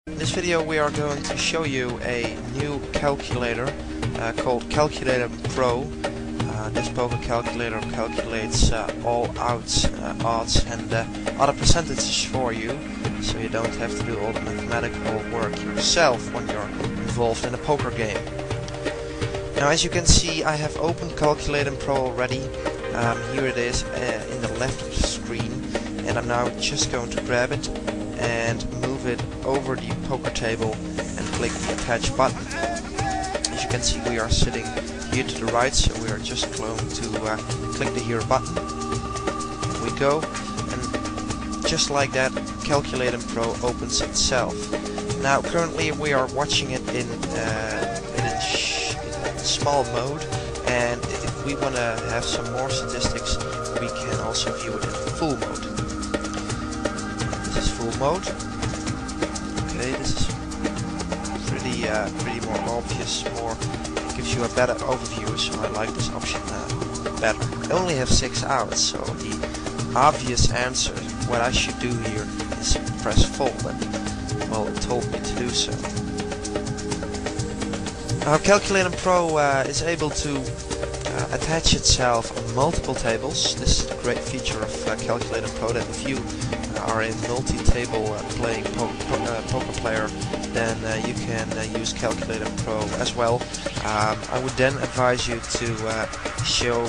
In this video we are going to show you a new calculator called Calculatem Pro. This poker calculator calculates all outs, odds and other percentages for you, so you don't have to do all the mathematical work yourself when you're involved in a poker game. Now, as you can see, I have opened Calculatem Pro already. Here it is in the left of the screen, and I'm now just going to grab it and move it over the poker table and click the attach button. As you can see, we are sitting here to the right, so we are just going to click the here button. There we go, and just like that, Calculatem Pro opens itself. Now, currently we are watching it in small mode, and if we want to have some more statistics, we can also view it in full mode. This is full mode. Okay, this is pretty more obvious, it gives you a better overview, so I like this option better. I only have 6 outs, so the obvious answer, what I should do here, is press full, but well, it told me to do so. Now, Calculatem Pro is able to attach itself on multiple tables. This is a great feature of Calculatem Pro, that if you are a multi-table playing poker player, then you can use Calculatem Pro as well. I would then advise you to show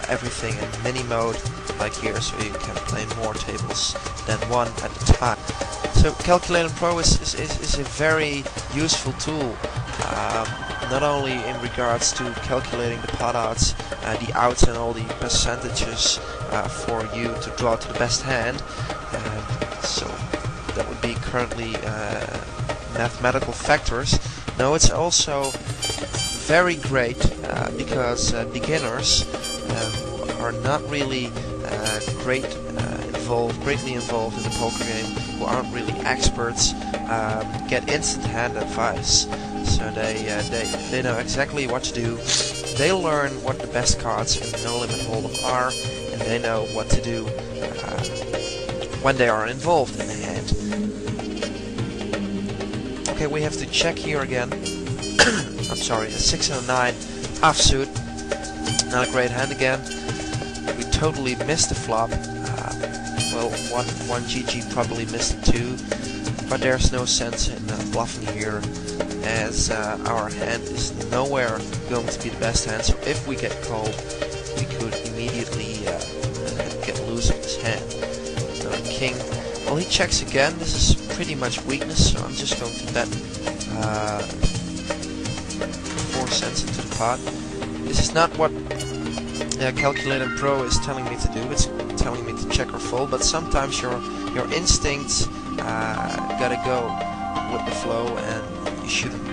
everything in mini mode, like here, so you can play more tables than one at a time. So Calculatem Pro is a very useful tool, not only in regards to calculating the pot odds, the outs and all the percentages for you to draw to the best hand. So that would be currently mathematical factors. No, it's also very great because beginners are not really greatly involved in the poker game, who aren't really experts, get instant hand advice. So they know exactly what to do. They learn what the best cards in the No Limit Hold'em are, and they know what to do when they are involved in the hand. Okay, we have to check here again. I'm sorry, a 6 and a 9 offsuit. Not a great hand again. We totally missed the flop. Well, one GG probably missed it too, but there's no sense in bluffing here, as our hand is nowhere going to be the best hand. So if we get called, we could immediately get loose of this hand. So king, well, he checks again. This is pretty much weakness, so I'm just going to bet 4 cents into the pot. This is not what Calculatem Pro is telling me to do. It's telling me to check or fold, but sometimes your instincts gotta go with the flow, and you shouldn't,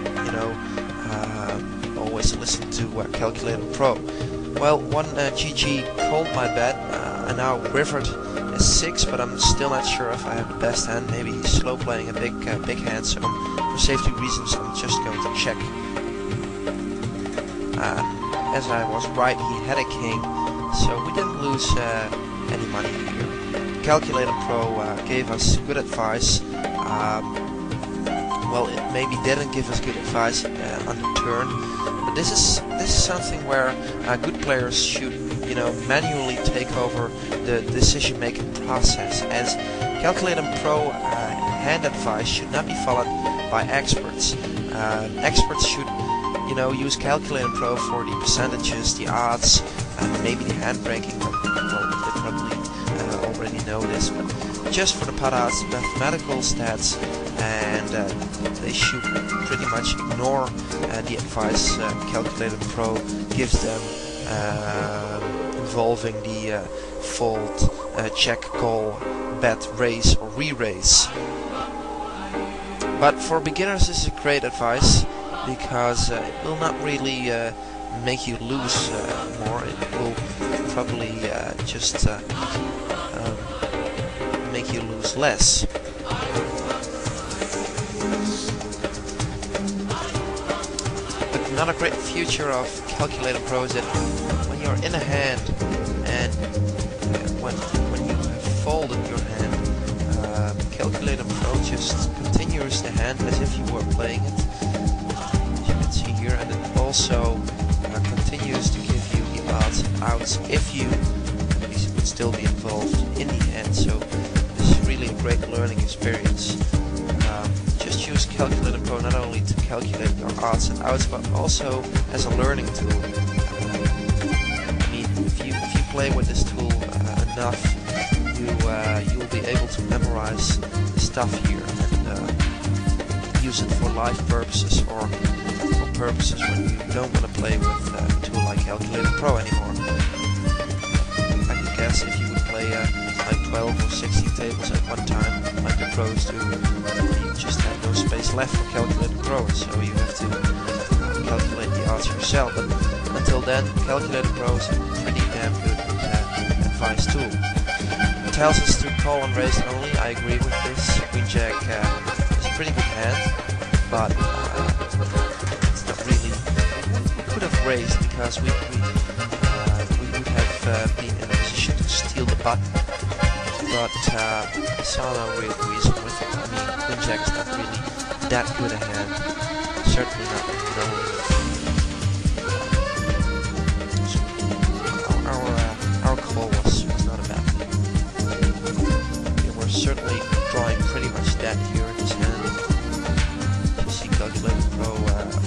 always listen to Calculatem Pro. Well, one GG called my bet. I now rivered a 6, but I'm still not sure if I have the best hand. Maybe he's slow playing a big hand, so for safety reasons I'm just going to check. As I was right, he had a king, so we didn't lose any money here. Calculatem Pro gave us good advice. Well, it maybe didn't give us good advice on the turn, but this is something where good players should, manually take over the decision-making process. As Calculatem Pro hand advice should not be followed by experts. Experts should, use Calculatem Pro for the percentages, the odds, and maybe the hand ranking. Well, they probably already know this, but just for the pot odds, mathematical stats, and they should pretty much ignore the advice Calculatem Pro gives them involving the fold, check, call, bet, raise, or re-raise. But for beginners, this is great advice, because it will not really make you lose more. It will probably just make you lose less. But another great feature of Calculatem Pro is that when you're in a hand, and when you have folded your hand, Calculatem Pro just continues the hand as if you were playing it, as you can see here, and it also continues to give you the odds and outs if you would still be involved in the hand. So this is really a great learning experience. Just use Calculatem Pro not only to calculate your odds and outs, but also as a learning tool. I mean, if you play with this tool enough, you'll be able to memorize the stuff here and use it for live purposes or for purposes when you don't want to play with a tool like Calculatem Pro anymore. I could guess if you would play like 12 or 16 tables at one time, like the pros do, you just have no space left for Calculatem Pro, so you have to calculate the odds yourself. But until then, Calculatem Pro is a pretty damn good advice tool. It tells us to call and raise only. I agree with this. Queen Jack is a pretty good hand, but it's not really. We could have raised because we would have been in a position to steal the button, but I saw no real reason with it. I mean, Queen Jack is not really that good a hand. Certainly not knowing. Our call was not a bad thing. We're certainly drawing pretty much that here in this hand. You see Calculatem Pro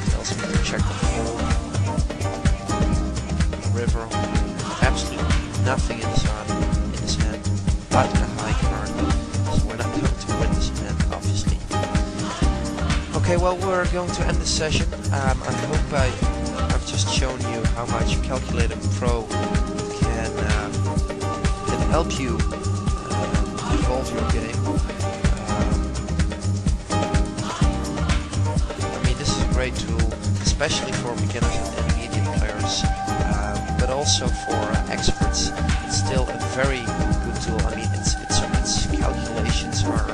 tells me to check the fold. River, absolutely nothing in this hand, but a high card. So we're not going to win this hand, obviously. Okay, well, we're going to end this session. I hope I've just shown you how much Calculatem Pro can help you evolve your game. I mean, this is a great tool, especially for beginners and intermediate players, but also for experts. It's still a very good tool. I mean, its calculations are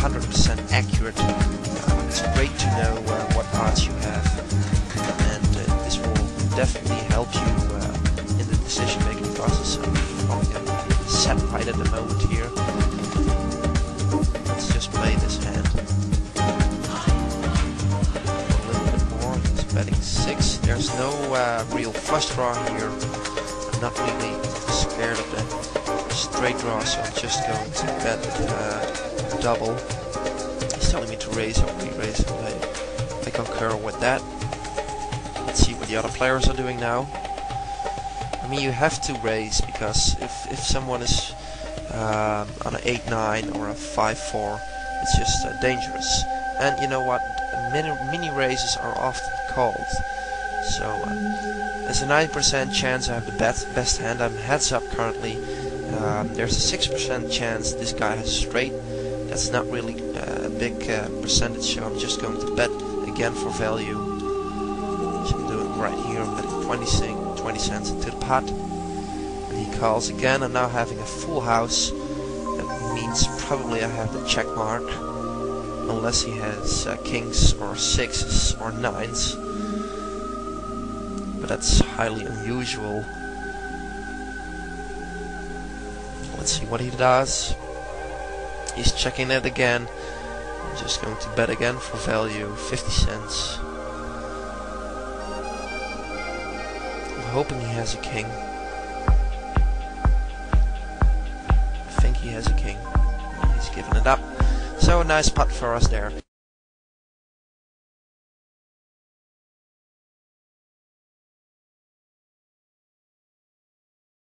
100% accurate. It's great to know what odds you have, and this will definitely help you in the decision-making process. I'm set right at the moment here. Let's just play this hand. A little bit more. He's betting 6. There's no real flush draw here. I'm not really scared of that straight draw, so I'm just going to bet double. He's telling me to raise or re-raise. I concur with that. Let's see what the other players are doing now. I mean, you have to raise, because if someone is on an 8-9 or a 5-4, it's just dangerous. And you know what? Mini raises are often called. So there's a 9% chance I have the best hand. I'm heads up currently. There's a 6% chance this guy has straight. That's not really a big percentage, so I'm just going to bet again for value. So I'm doing right here. I'm betting 20 cents into the pot. And he calls again. I'm now having a full house. That means probably I have the check mark. Unless he has kings or 6s or 9s. But that's highly unusual. Let's see what he does. He's checking it again. I'm just going to bet again for value, 50 cents. I'm hoping he has a king. I think he has a king. He's given it up. So a nice putt for us there.